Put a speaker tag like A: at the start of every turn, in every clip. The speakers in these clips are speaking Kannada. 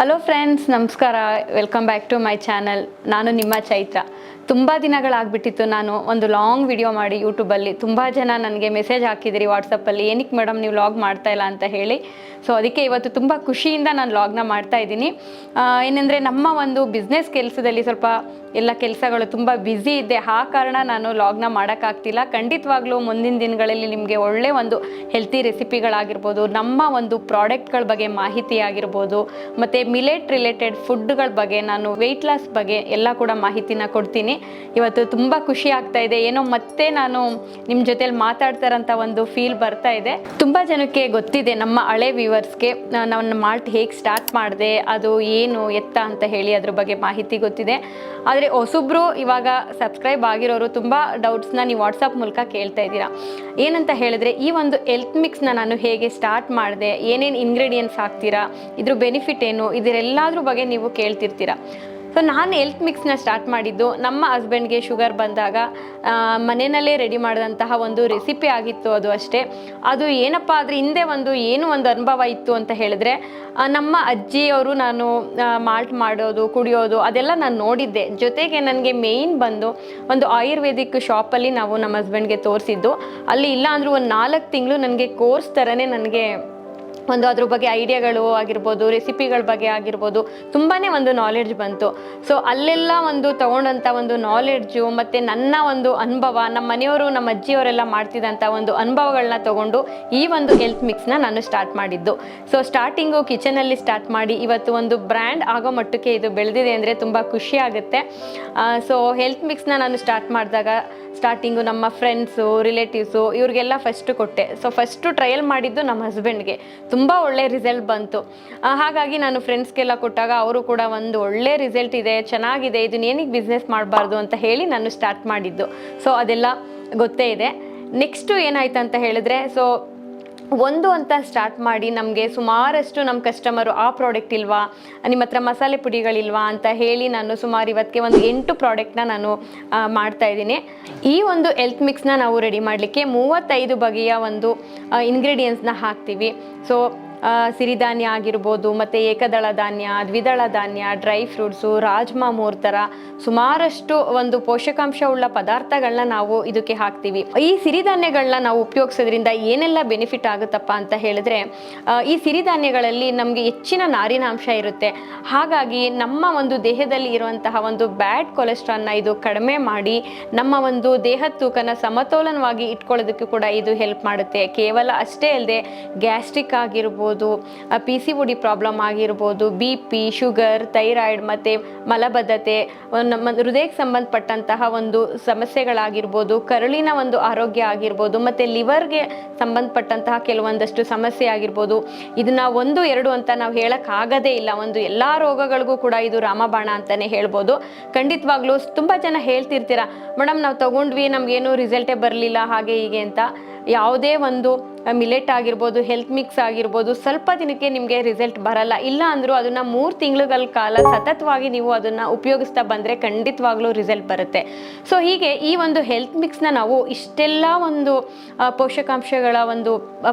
A: ಹಲೋ ಫ್ರೆಂಡ್ಸ್, ನಮಸ್ಕಾರ. Welcome back to my channel. ನಾನು ನಿಮ್ಮ ಚೈತ್ರ. ತುಂಬ ದಿನಗಳಾಗ್ಬಿಟ್ಟಿತ್ತು ನಾನು ಒಂದು ಲಾಂಗ್ ವಿಡಿಯೋ ಮಾಡಿ ಯೂಟ್ಯೂಬಲ್ಲಿ. ತುಂಬ ಜನ ನನಗೆ ಮೆಸೇಜ್ ಹಾಕಿದಿರಿ ವಾಟ್ಸಪ್ಪಲ್ಲಿ, ಏನಕ್ಕೆ ಮೇಡಮ್ ನೀವು ಲಾಗ್ ಮಾಡ್ತಾ ಇಲ್ಲ ಅಂತ ಹೇಳಿ. ಸೊ ಅದಕ್ಕೆ ಇವತ್ತು ತುಂಬ ಖುಷಿಯಿಂದ ನಾನು ಲಾಗ್ನ ಮಾಡ್ತಾ ಇದ್ದೀನಿ. ಏನಂದರೆ ನಮ್ಮ ಒಂದು ಬಿಸ್ನೆಸ್ ಕೆಲಸದಲ್ಲಿ ಸ್ವಲ್ಪ ಎಲ್ಲ ಕೆಲಸಗಳು ತುಂಬ ಬ್ಯುಸಿ ಇದ್ದೆ. ಆ ಕಾರಣ ನಾನು ಲಾಗ್ನ ಮಾಡೋಕ್ಕಾಗ್ತಿಲ್ಲ. ಖಂಡಿತವಾಗ್ಲೂ ಮುಂದಿನ ದಿನಗಳಲ್ಲಿ ನಿಮಗೆ ಒಳ್ಳೆ ಒಂದು ಹೆಲ್ತಿ ರೆಸಿಪಿಗಳಾಗಿರ್ಬೋದು, ನಮ್ಮ ಒಂದು ಪ್ರಾಡಕ್ಟ್ಗಳ ಬಗ್ಗೆ ಮಾಹಿತಿ ಆಗಿರ್ಬೋದು, ಮತ್ತು ಮಿಲೆಟ್ ರಿಲೇಟೆಡ್ ಫುಡ್ಗಳ ಬಗ್ಗೆ, ನಾನು ವೆಯ್ಟ್ ಲಾಸ್ ಬಗ್ಗೆ ಎಲ್ಲ ಕೂಡ ಮಾಹಿತಿನ ಕೊಡ್ತೀನಿ. ಇವತ್ತು ತುಂಬ ಖುಷಿ ಆಗ್ತಾ ಇದೆ. ಏನೋ ಮತ್ತೆ ನಾನು ನಿಮ್ಮ ಜೊತೆಲಿ ಮಾತಾಡ್ತಾರಂಥ ಒಂದು ಫೀಲ್ ಬರ್ತಾ ಇದೆ. ತುಂಬ ಜನಕ್ಕೆ ಗೊತ್ತಿದೆ, ನಮ್ಮ ಹಳೆ ವ್ಯೂವರ್ಸ್ಗೆ ನಾನು ಮಾಲ್ಟ್ ಹೇಗೆ ಸ್ಟಾರ್ಟ್ ಮಾಡಿದೆ, ಅದು ಏನು ಎತ್ತ ಅಂತ ಹೇಳಿ ಅದ್ರ ಬಗ್ಗೆ ಮಾಹಿತಿ ಗೊತ್ತಿದೆ. ಆದರೆ ಹೊಸಬ್ರು ಇವಾಗ ಸಬ್ಸ್ಕ್ರೈಬ್ ಆಗಿರೋರು ತುಂಬ ಡೌಟ್ಸ್ನ ನೀವು ವಾಟ್ಸಪ್ ಮೂಲಕ ಕೇಳ್ತಾ ಇದ್ದೀರಾ. ಏನಂತ ಹೇಳಿದ್ರೆ, ಈ ಒಂದು ಹೆಲ್ತ್ ಮಿಕ್ಸ್ನ ನಾನು ಹೇಗೆ ಸ್ಟಾರ್ಟ್ ಮಾಡಿದೆ, ಏನೇನು ಇಂಗ್ರೀಡಿಯೆಂಟ್ಸ್ ಹಾಕ್ತೀರಾ, ಇದ್ರ ಬೆನಿಫಿಟ್ ಏನು, ಇದರೆಲ್ಲದ್ರ ಬಗ್ಗೆ ನೀವು ಕೇಳ್ತಿರ್ತೀರಾ. ಸೊ ನಾನು ಹೆಲ್ತ್ ಮಿಕ್ಸ್ನ ಸ್ಟಾರ್ಟ್ ಮಾಡಿದ್ದು ನಮ್ಮ ಹಸ್ಬೆಂಡ್ಗೆ ಶುಗರ್ ಬಂದಾಗ ಮನೆಯಲ್ಲೇ ರೆಡಿ ಮಾಡಿದಂತಹ ಒಂದು ರೆಸಿಪಿ ಆಗಿತ್ತು. ಅದು ಅಷ್ಟೇ. ಅದು ಏನಪ್ಪ ಆದರೆ ಹಿಂದೆ ಏನು ಒಂದು ಅನುಭವ ಇತ್ತು ಅಂತ ಹೇಳಿದ್ರೆ, ನಮ್ಮ ಅಜ್ಜಿಯವರು ನಾನು ಮಾಲ್ಟ್ ಮಾಡೋದು, ಕುಡಿಯೋದು ಅದೆಲ್ಲ ನಾನು ನೋಡಿದ್ದೆ. ಜೊತೆಗೆ ನನಗೆ ಮೇಯ್ನ್ ಬಂದು ಒಂದು ಆಯುರ್ವೇದಿಕ್ ಶಾಪಲ್ಲಿ ನಾವು ನಮ್ಮ ಹಸ್ಬೆಂಡ್ಗೆ ತೋರಿಸಿದ್ದು. ಅಲ್ಲಿ ಇಲ್ಲ ಅಂದರೂ ಒಂದು 4 ತಿಂಗಳು ನನಗೆ ಕೋರ್ಸ್ ಥರನೇ ನನಗೆ ಅದ್ರ ಬಗ್ಗೆ ಐಡಿಯಾಗಳು ಆಗಿರ್ಬೋದು, ರೆಸಿಪಿಗಳ ಬಗ್ಗೆ ಆಗಿರ್ಬೋದು, ತುಂಬಾ ಒಂದು ನಾಲೆಡ್ಜ್ ಬಂತು. ಸೊ ಅಲ್ಲೆಲ್ಲ ತೊಗೊಂಡಂಥ ಒಂದು ನಾಲೆಡ್ಜು ಮತ್ತು ನನ್ನ ಒಂದು ಅನುಭವ, ನಮ್ಮ ಮನೆಯವರು ನಮ್ಮ ಅಜ್ಜಿಯವರೆಲ್ಲ ಮಾಡ್ತಿದ್ದಂಥ ಒಂದು ಅನುಭವಗಳನ್ನ ತೊಗೊಂಡು ಈ ಒಂದು ಹೆಲ್ತ್ ಮಿಕ್ಸ್ನ ನಾನು ಸ್ಟಾರ್ಟ್ ಮಾಡಿದ್ದು. ಸೊ ಸ್ಟಾರ್ಟಿಂಗು ಕಿಚನಲ್ಲಿ ಸ್ಟಾರ್ಟ್ ಮಾಡಿ ಇವತ್ತು ಒಂದು ಬ್ರ್ಯಾಂಡ್ ಆಗೋ ಮಟ್ಟಕ್ಕೆ ಇದು ಬೆಳೆದಿದೆ ಅಂದರೆ ತುಂಬ ಖುಷಿ ಆಗುತ್ತೆ. ಸೊ ಹೆಲ್ತ್ ಮಿಕ್ಸ್ನ ನಾನು ಸ್ಟಾರ್ಟ್ ಮಾಡಿದಾಗ ಸ್ಟಾರ್ಟಿಂಗು ನಮ್ಮ ಫ್ರೆಂಡ್ಸು, ರಿಲೇಟಿವ್ಸು ಇವ್ರಿಗೆಲ್ಲ ಫಸ್ಟು ಕೊಟ್ಟೆ. ಸೊ ಫಸ್ಟು ಟ್ರಯಲ್ ಮಾಡಿದ್ದು ನಮ್ಮ ಹಸ್ಬೆಂಡ್ಗೆ ತುಂಬ ಒಳ್ಳೆ ರಿಸಲ್ಟ್ ಬಂತು. ಹಾಗಾಗಿ ನಾನು ಫ್ರೆಂಡ್ಸ್ಗೆಲ್ಲ ಕೊಟ್ಟಾಗ ಅವರು ಕೂಡ ಒಂದು ಒಳ್ಳೆ ರಿಸಲ್ಟ್ ಇದೆ, ಚೆನ್ನಾಗಿದೆ, ಇದನ್ನ ಏನಕ್ಕೆ ಬಿಸ್ನೆಸ್ ಮಾಡಬಾರ್ದು ಅಂತ ಹೇಳಿ ನಾನು ಸ್ಟಾರ್ಟ್ ಮಾಡಿದ್ದು. ಸೊ ಅದೆಲ್ಲ ಗೊತ್ತೇ ಇದೆ. ನೆಕ್ಸ್ಟು ಏನಾಯ್ತು ಅಂತ ಹೇಳಿದ್ರೆ, ಸೊ ಒಂದು ಅಂತ ಸ್ಟಾರ್ಟ್ ಮಾಡಿ ನಮಗೆ ಸುಮಾರಷ್ಟು ನಮ್ಮ ಕಸ್ಟಮರು ಆ ಪ್ರಾಡಕ್ಟ್ ಇಲ್ವಾ, ನಿಮ್ಮ ಹತ್ರ ಮಸಾಲೆ ಪುಡಿಗಳಿಲ್ವಾ ಅಂತ ಹೇಳಿ ನಾನು ಸುಮಾರು ಇವತ್ತಿಗೆ ಒಂದು 8 ಪ್ರಾಡಕ್ಟ್ನ ನಾನು ಮಾಡ್ತಾಯಿದ್ದೀನಿ. ಈ ಒಂದು ಹೆಲ್ತ್ ಮಿಕ್ಸ್ನ ನಾವು ರೆಡಿ ಮಾಡಲಿಕ್ಕೆ 35 ಬಗೆಯ ಒಂದು ಇಂಗ್ರೀಡಿಯೆಂಟ್ಸ್ನ ಹಾಕ್ತೀವಿ. ಸೊ ಸಿರಿಧಾನ್ಯ ಆಗಿರ್ಬೋದು, ಮತ್ತು ಏಕದಳ ಧಾನ್ಯ, ದ್ವಿದಳ ಧಾನ್ಯ, ಡ್ರೈ ಫ್ರೂಟ್ಸು, ರಾಜ್ಮಾ 3 ಥರ ಸುಮಾರಷ್ಟು ಒಂದು ಪೋಷಕಾಂಶವುಳ್ಳ ಪದಾರ್ಥಗಳನ್ನ ನಾವು ಇದಕ್ಕೆ ಹಾಕ್ತೀವಿ. ಈ ಸಿರಿಧಾನ್ಯಗಳನ್ನ ನಾವು ಉಪಯೋಗಿಸೋದ್ರಿಂದ ಏನೆಲ್ಲ ಬೆನಿಫಿಟ್ ಆಗುತ್ತಪ್ಪ ಅಂತ ಹೇಳಿದ್ರೆ, ಈ ಸಿರಿಧಾನ್ಯಗಳಲ್ಲಿ ನಮಗೆ ಹೆಚ್ಚಿನ ನಾರಿನಾಂಶ ಇರುತ್ತೆ. ಹಾಗಾಗಿ ನಮ್ಮ ಒಂದು ದೇಹದಲ್ಲಿ ಇರುವಂತಹ ಒಂದು ಬ್ಯಾಡ್ ಕೊಲೆಸ್ಟ್ರಾಲ್ನ ಇದು ಕಡಿಮೆ ಮಾಡಿ ನಮ್ಮ ಒಂದು ದೇಹದ ತೂಕನ ಸಮತೋಲನವಾಗಿ ಇಟ್ಕೊಳ್ಳೋದಕ್ಕೂ ಕೂಡ ಇದು ಹೆಲ್ಪ್ ಮಾಡುತ್ತೆ. ಕೇವಲ ಅಷ್ಟೇ ಅಲ್ಲದೆ ಗ್ಯಾಸ್ಟ್ರಿಕ್ ಆಗಿರ್ಬೋದು, PCOD ಪ್ರಾಬ್ಲಮ್ ಆಗಿರ್ಬೋದು, BP, ಶುಗರ್, ಥೈರಾಯ್ಡ್ ಮತ್ತು ಮಲಬದ್ಧತೆ, ನಮ್ಮ ಹೃದಯಕ್ಕೆ ಸಂಬಂಧಪಟ್ಟಂತಹ ಒಂದು ಸಮಸ್ಯೆಗಳಾಗಿರ್ಬೋದು, ಕರುಳಿನ ಒಂದು ಆರೋಗ್ಯ ಆಗಿರ್ಬೋದು, ಮತ್ತು ಲಿವರ್ಗೆ ಸಂಬಂಧಪಟ್ಟಂತಹ ಕೆಲವೊಂದಷ್ಟು ಸಮಸ್ಯೆ ಆಗಿರ್ಬೋದು, ಇದನ್ನ 1, 2 ಅಂತ ನಾವು ಹೇಳೋಕ್ಕಾಗದೇ ಇಲ್ಲ. ಎಲ್ಲ ರೋಗಗಳಿಗೂ ಕೂಡ ಇದು ರಾಮಬಾಣ ಅಂತಲೇ ಹೇಳ್ಬೋದು. ಖಂಡಿತವಾಗ್ಲೂ ತುಂಬ ಜನ ಹೇಳ್ತಿರ್ತೀರ, ಮೇಡಮ್ ನಾವು ತೊಗೊಂಡ್ವಿ, ನಮಗೇನು ರಿಸಲ್ಟೇ ಬರಲಿಲ್ಲ ಹಾಗೆ ಹೀಗೆ ಅಂತ. ಯಾವುದೇ ಒಂದು ಮಿಲೆಟ್ ಆಗಿರ್ಬೋದು, ಹೆಲ್ತ್ ಮಿಕ್ಸ್ ಆಗಿರ್ಬೋದು, ಸ್ವಲ್ಪ ದಿನಕ್ಕೆ ನಿಮಗೆ ರಿಸಲ್ಟ್ ಬರಲ್ಲ. ಇಲ್ಲ ಅಂದರೂ ಅದನ್ನು 3 ತಿಂಗಳುಗಳ ಕಾಲ ಸತತವಾಗಿ ನೀವು ಅದನ್ನು ಉಪಯೋಗಿಸ್ತಾ ಬಂದರೆ ಖಂಡಿತವಾಗ್ಲೂ ರಿಸಲ್ಟ್ ಬರುತ್ತೆ. ಸೊ ಹೀಗೆ ಈ ಒಂದು ಹೆಲ್ತ್ ಮಿಕ್ಸ್ನ ನಾವು ಇಷ್ಟೆಲ್ಲ ಒಂದು ಪೋಷಕಾಂಶಗಳ ಒಂದು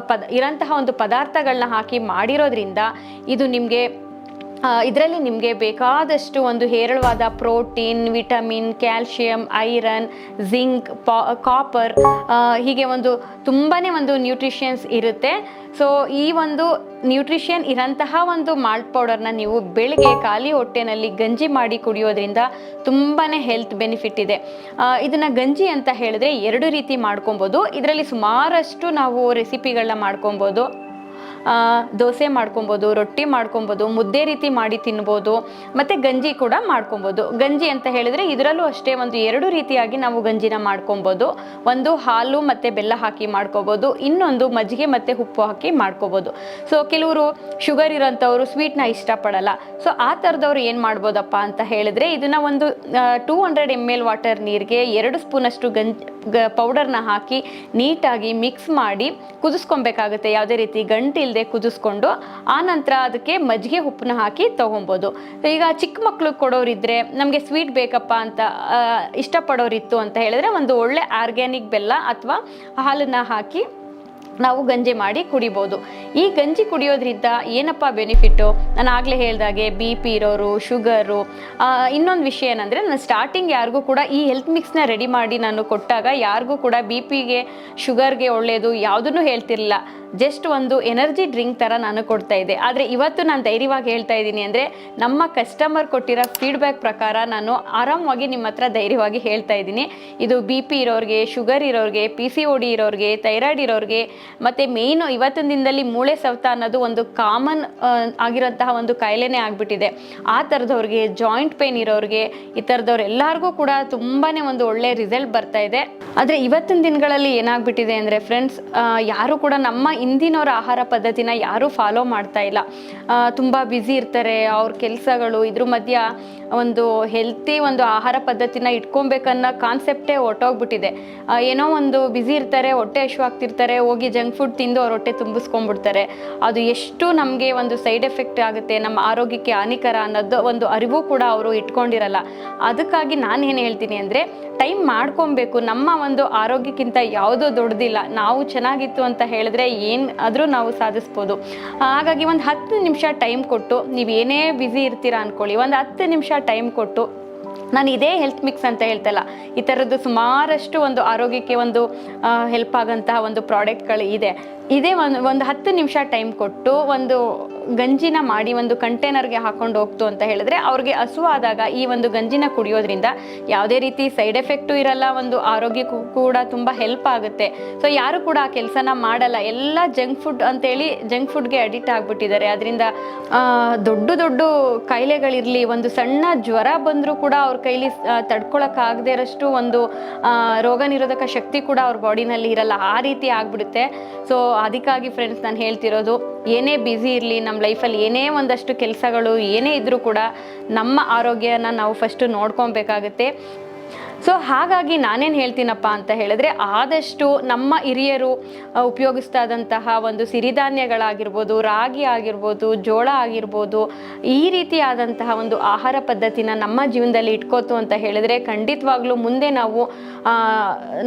A: ಇರೋಂತಹ ಒಂದು ಪದಾರ್ಥಗಳನ್ನ ಹಾಕಿ ಮಾಡಿರೋದ್ರಿಂದ ಇದು ನಿಮಗೆ ಇದರಲ್ಲಿ ನಿಮಗೆ ಬೇಕಾದಷ್ಟು ಒಂದು ಹೇರಳವಾದ protein, vitamin, calcium, iron, zinc, copper, ಹೀಗೆ ತುಂಬಾ ಒಂದು ನ್ಯೂಟ್ರಿಷನ್ಸ್ ಇರುತ್ತೆ. ಸೊ ಈ ಒಂದು ನ್ಯೂಟ್ರಿಷನ್ ಇರೋಂತಹ ಒಂದು ಮಾಲ್ಟ್ ಪೌಡರ್ನ ನೀವು ಬೆಳಗ್ಗೆ ಖಾಲಿ ಹೊಟ್ಟೆನಲ್ಲಿ ಗಂಜಿ ಮಾಡಿ ಕುಡಿಯೋದ್ರಿಂದ ತುಂಬಾ ಹೆಲ್ತ್ ಬೆನಿಫಿಟ್ ಇದೆ. ಇದನ್ನು ಗಂಜಿ ಅಂತ ಹೇಳಿದ್ರೆ 2 ರೀತಿ ಮಾಡ್ಕೊಬೋದು. ಇದರಲ್ಲಿ ಸುಮಾರಷ್ಟು ನಾವು ರೆಸಿಪಿಗಳನ್ನ ಮಾಡ್ಕೊಬೋದು. ದೋಸೆ ಮಾಡ್ಕೊಬೋದು, ರೊಟ್ಟಿ ಮಾಡ್ಕೊಬೋದು, ಮುದ್ದೆ ರೀತಿ ಮಾಡಿ ತಿನ್ಬೋದು, ಮತ್ತು ಗಂಜಿ ಕೂಡ ಮಾಡ್ಕೊಬೋದು. ಗಂಜಿ ಅಂತ ಹೇಳಿದರೆ ಇದರಲ್ಲೂ ಅಷ್ಟೇ ಒಂದು 2 ರೀತಿಯಾಗಿ ನಾವು ಗಂಜಿನ ಮಾಡ್ಕೊಬೋದು. ಒಂದು ಹಾಲು ಮತ್ತು ಬೆಲ್ಲ ಹಾಕಿ ಮಾಡ್ಕೊಬೋದು, ಇನ್ನೊಂದು ಮಜ್ಜಿಗೆ ಮತ್ತು ಉಪ್ಪು ಹಾಕಿ ಮಾಡ್ಕೊಬೋದು. ಸೊ ಕೆಲವರು ಶುಗರ್ ಇರೋಂಥವ್ರು ಸ್ವೀಟ್ನ ಇಷ್ಟಪಡಲ್ಲ. ಸೊ ಆ ಥರದವ್ರು ಏನು ಮಾಡ್ಬೋದಪ್ಪ ಅಂತ ಹೇಳಿದ್ರೆ, ಇದನ್ನು ಒಂದು 200 ml ವಾಟರ್ ನೀರಿಗೆ 2 ಸ್ಪೂನಷ್ಟು ಪೌಡರ್ನ ಹಾಕಿ ನೀಟಾಗಿ ಮಿಕ್ಸ್ ಮಾಡಿ ಕುದಿಸ್ಕೊಬೇಕಾಗುತ್ತೆ. ಯಾವುದೇ ರೀತಿ ಗಂಟಿಲ್ಲದೆ ಕುದಿಸ್ಕೊಂಡು ಆನಂತರ ಅದಕ್ಕೆ ಮಜ್ಜಿಗೆ ಉಪ್ಪನ್ನ ಹಾಕಿ ತೊಗೊಬೋದು. ಈಗ ಚಿಕ್ಕ ಮಕ್ಳಿಗೆ ಕೊಡೋರಿದ್ದರೆ, ನಮಗೆ ಸ್ವೀಟ್ ಬೇಕಪ್ಪ ಅಂತ ಇಷ್ಟಪಡೋರಿತ್ತು ಅಂತ ಹೇಳಿದ್ರೆ, ಒಂದು ಒಳ್ಳೆ ಆರ್ಗ್ಯಾನಿಕ್ ಬೆಲ್ಲ ಅಥವಾ ಹಾಲನ್ನು ಹಾಕಿ ನಾವು ಗಂಜಿ ಮಾಡಿ ಕುಡಿಬೋದು. ಈ ಗಂಜಿ ಕುಡಿಯೋದ್ರಿಂದ ಏನಪ್ಪ ಬೆನಿಫಿಟ್ಟು, ನಾನು ಆಗಲೇ ಹೇಳ್ದಾಗೆ ಬಿ ಪಿ ಇರೋರು, ಶುಗರು. ಇನ್ನೊಂದು ವಿಷಯ ಏನಂದರೆ, ನಾನು ಸ್ಟಾರ್ಟಿಂಗ್ ಯಾರಿಗೂ ಕೂಡ ಈ ಹೆಲ್ತ್ ಮಿಕ್ಸ್ನ ರೆಡಿ ಮಾಡಿ ನಾನು ಕೊಟ್ಟಾಗ ಯಾರಿಗೂ ಕೂಡ ಬಿ ಪಿಗೆ, ಶುಗರ್ಗೆ ಒಳ್ಳೆಯದು ಯಾವುದನ್ನು ಹೇಳ್ತಿರಲಿಲ್ಲ. ಜಸ್ಟ್ ಒಂದು ಎನರ್ಜಿ ಡ್ರಿಂಕ್ ಥರ ನಾನು ಕೊಡ್ತಾ ಇದ್ದೆ. ಆದರೆ ಇವತ್ತು ನಾನು ಧೈರ್ಯವಾಗಿ ಹೇಳ್ತಾ ಇದ್ದೀನಿ ಅಂದರೆ, ನಮ್ಮ ಕಸ್ಟಮರ್ ಕೊಟ್ಟಿರೋ ಫೀಡ್ಬ್ಯಾಕ್ ಪ್ರಕಾರ ನಾನು ಆರಾಮವಾಗಿ ನಿಮ್ಮ ಹತ್ರ ಧೈರ್ಯವಾಗಿ ಹೇಳ್ತಾ ಇದ್ದೀನಿ. ಇದು ಬಿ ಪಿ ಇರೋರಿಗೆ, ಶುಗರ್ ಇರೋರಿಗೆ, PCOD ಇರೋರಿಗೆ, ಥೈರಾಯ್ಡ್ ಇರೋರಿಗೆ, ಮತ್ತು ಮೇಯ್ನು ಇವತ್ತಿನ ದಿನದಲ್ಲಿ ಮೂಳೆ ಸವೆತ ಅನ್ನೋದು ಒಂದು ಕಾಮನ್ ಆಗಿರೋಂತಹ ಒಂದು ಕಾಯಿಲೆನೇ ಆಗಿಬಿಟ್ಟಿದೆ. ಆ ಥರದವ್ರಿಗೆ, ಜಾಯಿಂಟ್ ಪೇನ್ ಇರೋರಿಗೆ, ಈ ಥರದವ್ರು ಎಲ್ಲರಿಗೂ ಕೂಡ ತುಂಬಾ ಒಂದು ಒಳ್ಳೆ ರಿಸಲ್ಟ್ ಬರ್ತಾ ಇದೆ. ಆದರೆ ಇವತ್ತಿನ ದಿನಗಳಲ್ಲಿ ಏನಾಗ್ಬಿಟ್ಟಿದೆ ಅಂದರೆ ಫ್ರೆಂಡ್ಸ್, ಯಾರು ಕೂಡ ನಮ್ಮ ಹಿಂದಿನವರ ಆಹಾರ ಪದ್ಧತಿನ ಯಾರೂ ಫಾಲೋ ಮಾಡ್ತಾ ಇಲ್ಲ. ತುಂಬ ಬ್ಯುಸಿ ಇರ್ತಾರೆ ಅವ್ರ ಕೆಲಸಗಳು, ಇದ್ರ ಮಧ್ಯ ಒಂದು ಹೆಲ್ತಿ ಒಂದು ಆಹಾರ ಪದ್ಧತಿನ ಇಟ್ಕೊಬೇಕನ್ನೋ ಕಾನ್ಸೆಪ್ಟೇ ಹೊರ್ಟೋಗ್ಬಿಟ್ಟಿದೆ. ಏನೋ ಒಂದು ಬ್ಯುಸಿ ಇರ್ತಾರೆ, ಹೊಟ್ಟೆ ಹಸಿವಾಗ್ತಿರ್ತಾರೆ, ಹೋಗಿ ಜಂಕ್ ಫುಡ್ ತಿಂದು ಅವ್ರ ಹೊಟ್ಟೆ ತುಂಬಿಸ್ಕೊಂಡ್ಬಿಡ್ತಾರೆ. ಅದು ಎಷ್ಟು ನಮಗೆ ಒಂದು ಸೈಡ್ ಎಫೆಕ್ಟ್ ಆಗುತ್ತೆ, ನಮ್ಮ ಆರೋಗ್ಯಕ್ಕೆ ಹಾನಿಕರ ಅನ್ನೋದು ಒಂದು ಅರಿವು ಕೂಡ ಅವರು ಇಟ್ಕೊಂಡಿರಲ್ಲ. ಅದಕ್ಕಾಗಿ ನಾನು ಏನು ಹೇಳ್ತೀನಿ ಅಂದರೆ, ಟೈಮ್ ಮಾಡ್ಕೊಬೇಕು. ನಮ್ಮ ಒಂದು ಆರೋಗ್ಯಕ್ಕಿಂತ ಯಾವುದೂ ದೊಡ್ಡದಿಲ್ಲ. ನಾವು ಚೆನ್ನಾಗಿತ್ತು ಅಂತ ಹೇಳಿದ್ರೆ ಏನು ಆದರೂ ನಾವು ಸಾಧಿಸ್ಬೋದು. ಹಾಗಾಗಿ ಒಂದು 10 ನಿಮಿಷ ಟೈಮ್ ಕೊಟ್ಟು, ನೀವು ಏನೇ ಬ್ಯುಸಿ ಇರ್ತೀರಾ ಅಂದ್ಕೊಳ್ಳಿ, ಒಂದು 10 ನಿಮಿಷ ಟೈಮ್ ಕೊಟ್ಟು, ನಾನು ಇದೇ ಹೆಲ್ತ್ ಮಿಕ್ಸ್ ಅಂತ ಹೇಳ್ತಲ್ಲ, ಈ ಥರದ್ದು ಸುಮಾರಷ್ಟು ಒಂದು ಆರೋಗ್ಯಕ್ಕೆ ಒಂದು ಹೆಲ್ಪ್ ಆಗೋಂತಹ ಒಂದು ಪ್ರಾಡಕ್ಟ್ಗಳು ಇದೆ. ಇದೇ ಒಂದು 10 ನಿಮಿಷ ಟೈಮ್ ಕೊಟ್ಟು ಒಂದು ಗಂಜಿನ ಮಾಡಿ ಒಂದು ಕಂಟೈನರ್ಗೆ ಹಾಕೊಂಡು ಹೋಗ್ತು ಅಂತ ಹೇಳಿದ್ರೆ, ಅವ್ರಿಗೆ ಹಸುವಾದಾಗ ಈ ಒಂದು ಗಂಜಿನ ಕುಡಿಯೋದ್ರಿಂದ ಯಾವುದೇ ರೀತಿ ಸೈಡ್ ಎಫೆಕ್ಟು ಇರಲ್ಲ, ಒಂದು ಆರೋಗ್ಯಕ್ಕೂ ಕೂಡ ತುಂಬ ಹೆಲ್ಪ್ ಆಗುತ್ತೆ. ಸೊ ಯಾರು ಕೂಡ ಆ ಕೆಲಸನ ಮಾಡಲ್ಲ. ಎಲ್ಲ ಜಂಕ್ ಫುಡ್ ಅಂತೇಳಿ ಜಂಕ್ ಫುಡ್ಗೆ ಅಡಿಕ್ಟ್ ಆಗಿಬಿಟ್ಟಿದ್ದಾರೆ. ಅದರಿಂದ ದೊಡ್ಡ ದೊಡ್ಡ ಕಾಯಿಲೆಗಳಿರಲಿ, ಒಂದು ಸಣ್ಣ ಜ್ವರ ಬಂದರೂ ಕೂಡ ಅವ್ರ ಕೈಲಿ ತಡ್ಕೊಳಕ್ಕಾಗದೇ ಇರೋಷ್ಟು ಒಂದು ರೋಗ ನಿರೋಧಕ ಶಕ್ತಿ ಕೂಡ ಅವ್ರ ಬಾಡಿನಲ್ಲಿ ಇರಲ್ಲ. ಆ ರೀತಿ ಆಗ್ಬಿಡುತ್ತೆ. ಸೊ ಅದಕ್ಕಾಗಿ ಫ್ರೆಂಡ್ಸ್, ನಾನು ಹೇಳ್ತಿರೋದು, ಏನೇ ಬ್ಯುಸಿ ಇರಲಿ, ನಮ್ಮ ಲೈಫಲ್ಲಿ ಏನೇ ಒಂದಷ್ಟು ಕೆಲಸಗಳು ಏನೇ ಇದ್ದರೂ ಕೂಡ ನಮ್ಮ ಆರೋಗ್ಯನ ನಾವು ಫಸ್ಟು ನೋಡ್ಕೊಬೇಕಾಗುತ್ತೆ. ಸೊ ಹಾಗಾಗಿ ನಾನೇನು ಹೇಳ್ತೀನಪ್ಪ ಅಂತ ಹೇಳಿದ್ರೆ, ಆದಷ್ಟು ನಮ್ಮ ಹಿರಿಯರು ಉಪಯೋಗಿಸ್ತಾ ಇದ್ದಂತಹ ಒಂದು ಸಿರಿಧಾನ್ಯಗಳಾಗಿರ್ಬೋದು, ರಾಗಿ ಆಗಿರ್ಬೋದು, ಜೋಳ ಆಗಿರ್ಬೋದು, ಈ ರೀತಿಯಾದಂತಹ ಒಂದು ಆಹಾರ ಪದ್ಧತಿನ ನಮ್ಮ ಜೀವನದಲ್ಲಿ ಇಟ್ಕೋತು ಅಂತ ಹೇಳಿದ್ರೆ, ಖಂಡಿತವಾಗ್ಲೂ ಮುಂದೆ ನಾವು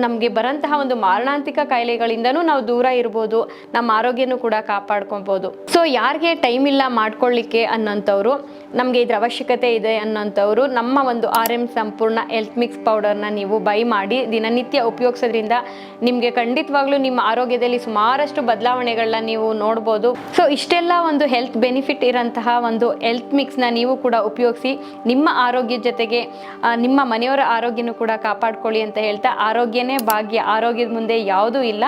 A: ನಮಗೆ ಬರೋಂತಹ ಒಂದು ಮಾರಣಾಂತಿಕ ಕಾಯಿಲೆಗಳಿಂದನೂ ನಾವು ದೂರ ಇರ್ಬೋದು, ನಮ್ಮ ಆರೋಗ್ಯನೂ ಕೂಡ ಕಾಪಾಡ್ಕೊಬೋದು. ಸೊ ಯಾರಿಗೆ ಟೈಮ್ ಇಲ್ಲ ಮಾಡ್ಕೊಳ್ಳಿಕ್ಕೆ ಅನ್ನೋಂಥವ್ರು, ನಮಗೆ ಇದ್ರ ಅವಶ್ಯಕತೆ ಇದೆ ಅನ್ನೋಂಥವ್ರು, ನಮ್ಮ ಒಂದು RM ಸಂಪೂರ್ಣ ಹೆಲ್ತ್ ಮಿಕ್ಸ್ ಪೌಡರ್ನ ನೀವು ಬೈ ಮಾಡಿ ದಿನನಿತ್ಯ ಉಪಯೋಗಿಸೋದ್ರಿಂದ ನಿಮಗೆ ಖಂಡಿತವಾಗ್ಲೂ ನಿಮ್ಮ ಆರೋಗ್ಯದಲ್ಲಿ ಸುಮಾರಷ್ಟು ಬದಲಾವಣೆಗಳನ್ನ ನೀವು ನೋಡ್ಬೋದು. ಸೊ ಇಷ್ಟೆಲ್ಲ ಒಂದು ಹೆಲ್ತ್ ಬೆನಿಫಿಟ್ ಇರೋಂತಹ ಒಂದು ಹೆಲ್ತ್ ಮಿಕ್ಸ್ನ ನೀವು ಕೂಡ ಉಪಯೋಗಿಸಿ ನಿಮ್ಮ ಆರೋಗ್ಯದ ಜೊತೆಗೆ ನಿಮ್ಮ ಮನೆಯವರ ಆರೋಗ್ಯನೂ ಕೂಡ ಕಾಪಾಡ್ಕೊಳ್ಳಿ ಅಂತ ಹೇಳ್ತಾ, ಆರೋಗ್ಯನೇ ಭಾಗ್ಯ, ಆರೋಗ್ಯದ ಮುಂದೆ ಯಾವುದೂ ಇಲ್ಲ.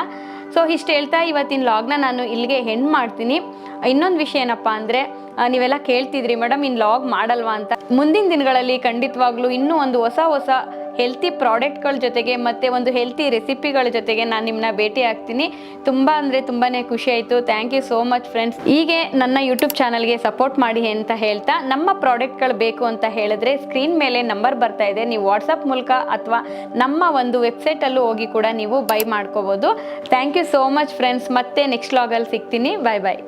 A: ಸೊ ಇಷ್ಟು ಹೇಳ್ತಾ ಇವತ್ತಿನ ಲಾಗ್ನ ನಾನು ಇಲ್ಲಿಗೆ ಎಂಡ್ ಮಾಡ್ತೀನಿ. ಇನ್ನೊಂದು ವಿಷಯ ಏನಪ್ಪ ಅಂದರೆ, ನೀವೆಲ್ಲ ಕೇಳ್ತಿದ್ರಿ ಮೇಡಮ್ ಇನ್ನು ಲಾಗ್ ಮಾಡಲ್ವಾ ಅಂತ. ಮುಂದಿನ ದಿನಗಳಲ್ಲಿ ಖಂಡಿತವಾಗ್ಲೂ ಇನ್ನೂ ಒಂದು ಹೊಸ ಹೆಲ್ತಿ ಪ್ರಾಡಕ್ಟ್ಗಳ ಜೊತೆಗೆ ಮತ್ತು ಒಂದು ಹೆಲ್ತಿ ರೆಸಿಪಿಗಳ ಜೊತೆಗೆ ನಾನು ನಿಮ್ಮನ್ನ ಭೇಟಿ ಆಗ್ತೀನಿ. ತುಂಬ ಅಂದರೆ ತುಂಬಾ ಖುಷಿ ಆಯಿತು. Thank you so much friends. ಹೀಗೆ ನನ್ನ ಯೂಟ್ಯೂಬ್ ಚಾನಲ್ಗೆ ಸಪೋರ್ಟ್ ಮಾಡಿ ಅಂತ ಹೇಳ್ತಾ, ನಮ್ಮ ಪ್ರಾಡಕ್ಟ್ಗಳು ಬೇಕು ಅಂತ ಹೇಳಿದ್ರೆ ಸ್ಕ್ರೀನ್ ಮೇಲೆ ನಂಬರ್ ಬರ್ತಾ ಇದೆ, ನೀವು ವಾಟ್ಸಪ್ ಮೂಲಕ ಅಥವಾ ನಮ್ಮ ಒಂದು ವೆಬ್ಸೈಟಲ್ಲೂ ಹೋಗಿ ಕೂಡ ನೀವು ಬೈ ಮಾಡ್ಕೋಬೋದು. Thank you so much friends. ಮತ್ತೆ ನೆಕ್ಸ್ಟ್ ಲಾಗಲ್ಲಿ ಸಿಗ್ತೀನಿ. ಬಾಯ್ ಬಾಯ್.